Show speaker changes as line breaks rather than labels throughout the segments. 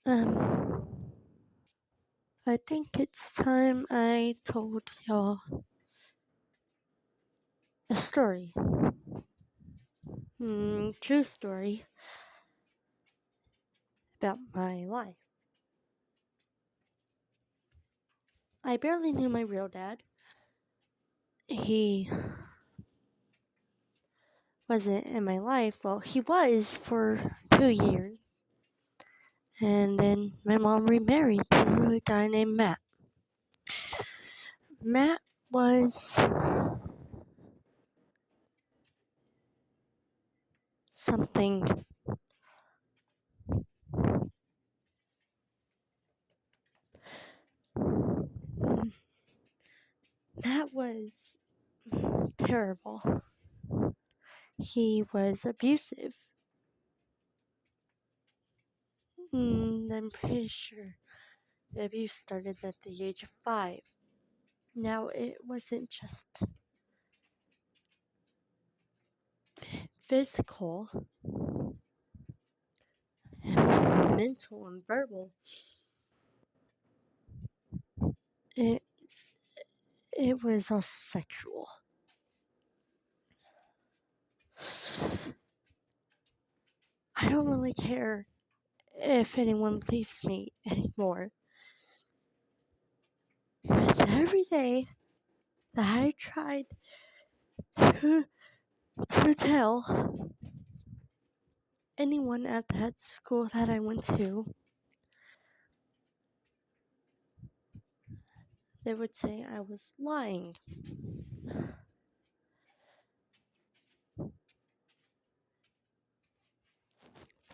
Um, I think it's time I told y'all a story. True story about my life. I barely knew my real dad. He wasn't in my life. Well, he was for 2 years. And then my mom remarried to a guy named Matt. Matt was something. Matt was terrible. He was abusive. I'm pretty sure the abuse started at the age of 5. Now, it wasn't just physical, and mental, and verbal. It it was also sexual. I don't really care if anyone believes me anymore. Because every day that I tried to tell anyone at that school that I went to, they would say I was lying.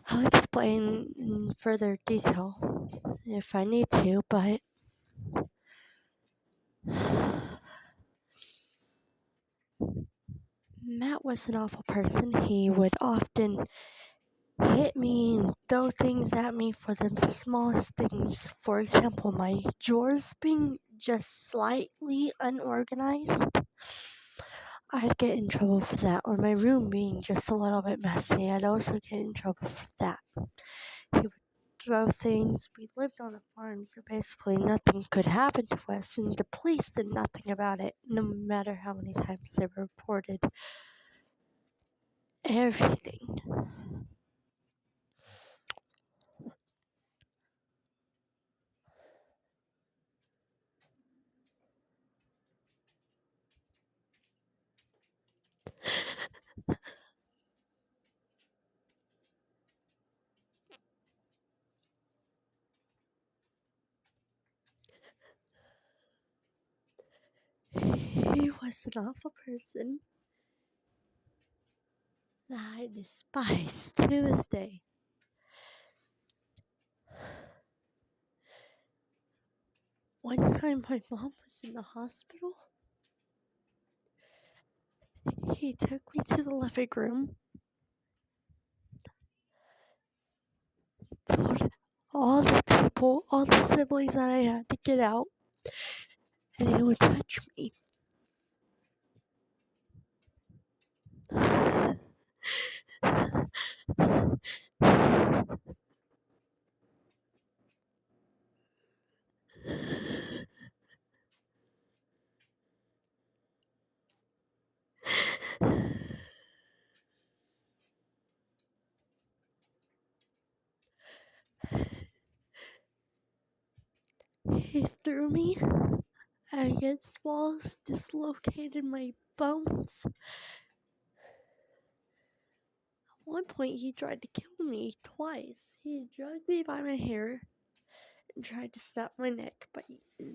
I'll explain in further detail if I need to, but Matt was an awful person. He would often hit me and throw things at me for the smallest things. For example, my drawers being just slightly unorganized. I'd get in trouble for that, or my room being just a little bit messy. I'd also get in trouble for that. He would throw things. We lived on a farm, so basically nothing could happen to us, and the police did nothing about it, no matter how many times they reported everything. He was an awful person that I despise to this day. One time my mom was in the hospital. He took me to the living room, told all the people, all the siblings that I had to get out, and he would touch me. He threw me against walls, dislocated my bones. At one point, he tried to kill me twice. He dragged me by my hair and tried to snap my neck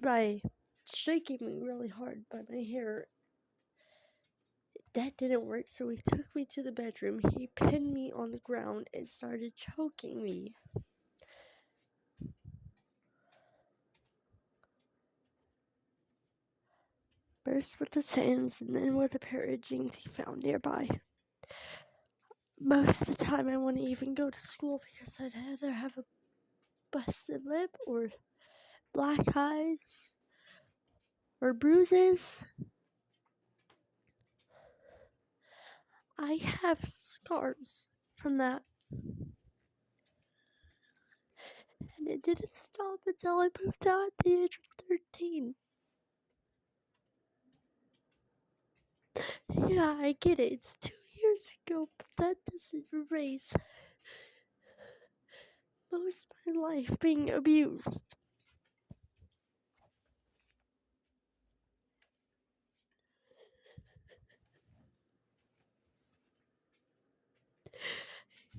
by shaking me really hard by my hair. That didn't work, so he took me to the bedroom. He pinned me on the ground and started choking me. First with his hands and then with a pair of jeans he found nearby. Most of the time, I wouldn't even go to school because I'd either have a busted lip or black eyes or bruises. I have scars from that. And it didn't stop until I moved out at the age of 13. Yeah, I get it. It's 2 years ago, but that doesn't erase most of my life being abused.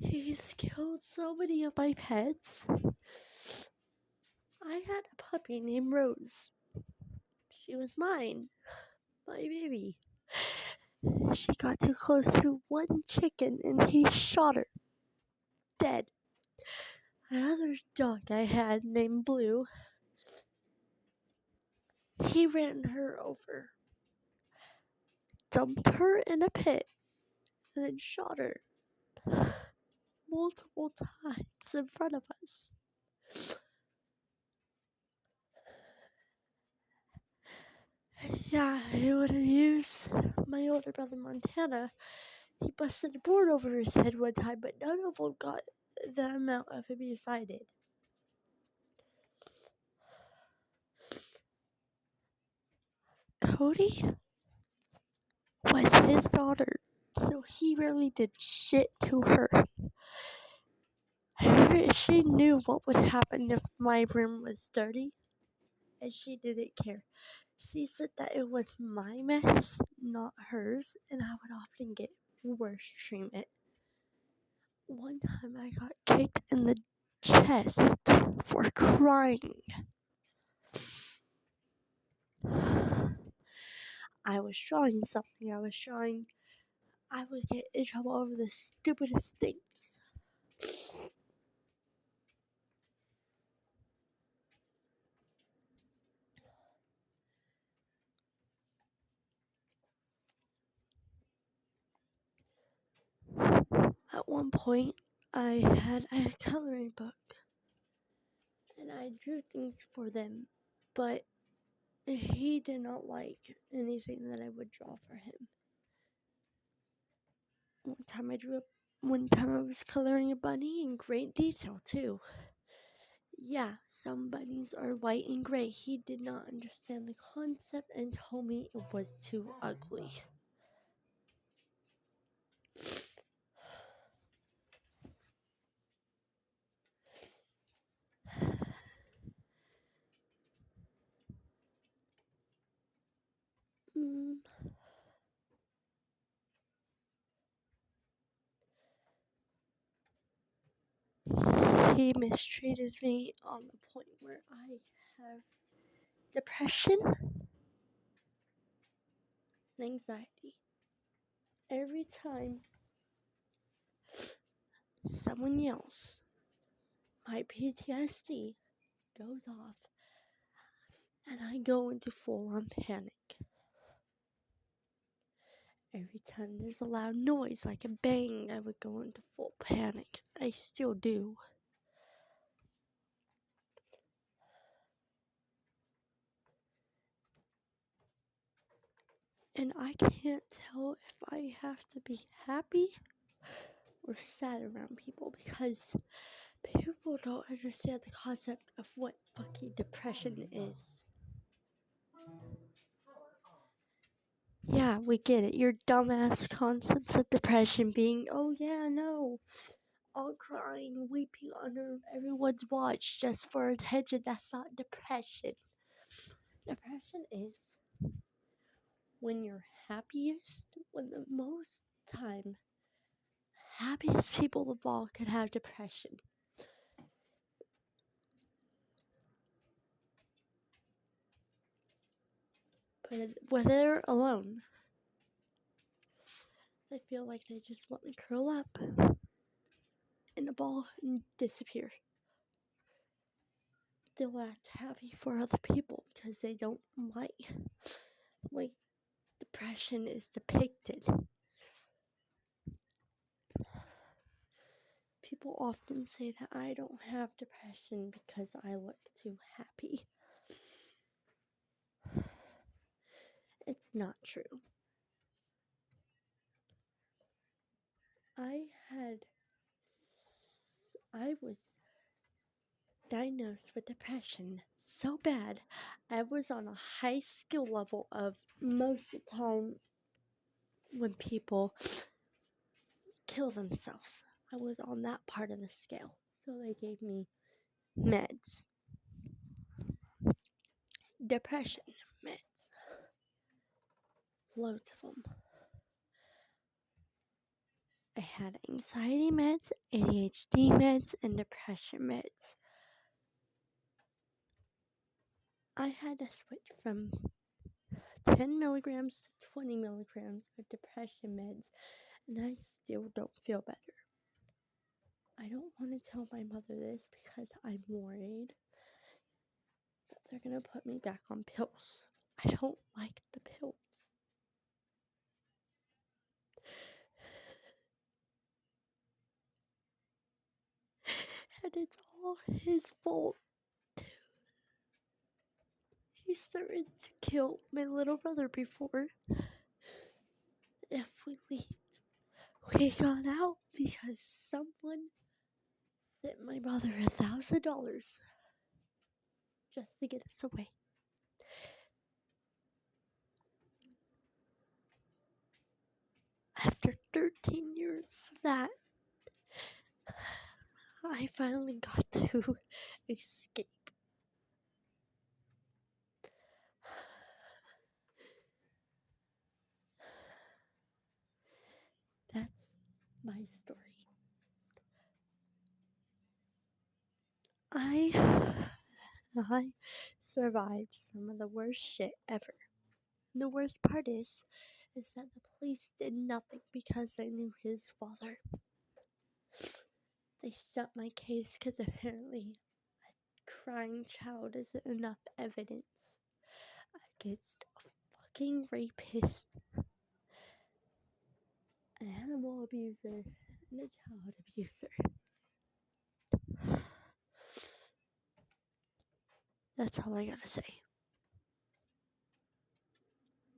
He's killed so many of my pets. I had a puppy named Rose. She was mine, my baby. She got too close to one chicken and he shot her. Dead. Another dog I had named Blue, he ran her over, dumped her in a pit, and then shot her multiple times in front of us. Yeah, he would have used my older brother Montana. He busted a board over his head one time, but none of them got the amount of abuse I did. Cody was his daughter, so he really did shit to her. She knew what would happen if my room was dirty, and she didn't care. She said that it was my mess, not hers, and I would often get worse treatment. One time I got kicked in the chest for crying. I was drawing something. I would get in trouble over the stupidest things. At one point, I had a coloring book and I drew things for them, but he did not like anything that I would draw for him. One time I was coloring a bunny in great detail too. Yeah, some bunnies are white and gray. He did not understand the concept and told me it was too ugly. He mistreated me on the point where I have depression and anxiety. Every time someone yells, my PTSD goes off and I go into full on panic. Every time there's a loud noise like a bang, I would go into full panic. I still do. And I can't tell if I have to be happy or sad around people because people don't understand the concept of what fucking depression is. Yeah, we get it. Your dumbass concepts of depression being, oh yeah, no, all crying, weeping under everyone's watch just for attention. That's not depression. Depression is when you're happiest, when the most time happiest people of all could have depression. But when they're alone, they feel like they just want to curl up in a ball and disappear. They'll act happy for other people because they don't like the way depression is depicted. People often say that I don't have depression because I look too happy. It's not true. I was diagnosed with depression so bad. I was on a high skill level of most of the time when people kill themselves. I was on that part of the scale. So they gave me meds. Depression meds. Loads of them. I had anxiety meds, ADHD meds, and depression meds. I had to switch from 10 milligrams to 20 milligrams of depression meds, and I still don't feel better. I don't want to tell my mother this because I'm worried that they're going to put me back on pills. I don't like the pills. And it's all his fault, too. He's threatened to kill my little brother before if we leave. We got out because someone sent my mother $1,000 just to get us away. After 13 years of that, I finally got to escape. That's my story. I survived some of the worst shit ever. And the worst part is that the police did nothing because they knew his father. They shut my case because apparently a crying child isn't enough evidence against a fucking rapist, an animal abuser, and a child abuser. That's all I gotta say.